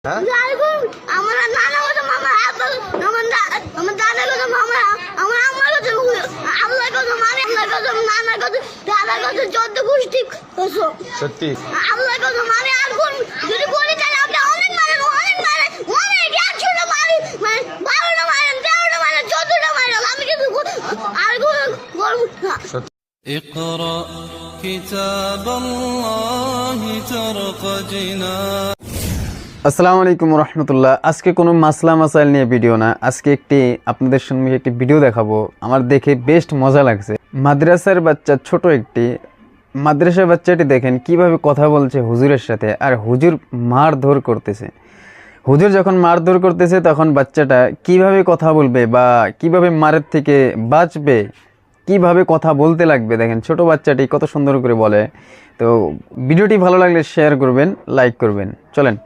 আমার নানা কথা মামা আমার দাদা কথা মামা আমার আমার কথা আল্লাহ কথা মানে আল্লাহ কথা নানা কথা দাদা কথা চোদ্দ গোষ্ঠী সত্যি আল্লাহ কথা মানে আর কোন যদি বলি তাহলে আপনি অনেক মারেন অনেক একশোটা মারি মানে 12টা মারেন 13টা মারেন 14টা মারেন আমি কিন্তু আর করবো না। اقرأ كتاب الله ترق جنان। আসসালামু আলাইকুম রহমতুল্লাহ। আজকে কোনো মাসলা মাসাইল নিয়ে ভিডিও না, আজকে আপনাদের সামনে একটি ভিডিও দেখাবো। আমার দেখে বেশ মজা লাগছে। মাদ্রাসার বাচ্চা, ছোট একটি মাদ্রাসার বাচ্চাটি দেখেন কিভাবে কথা বলছে হুজুরের সাথে, আর হুজুর মারধর করতেছে। হুজুর যখন মারধর করতেছে তখন বাচ্চাটা কিভাবে কথা বলবে বা কিভাবে মারের থেকে বাঁচবে, কিভাবে কথা বলতে লাগবে, দেখেন ছোট বাচ্চাটি কত সুন্দর করে বলে। তো ভিডিওটি ভালো লাগলে শেয়ার করবেন, লাইক করবেন। চলেন।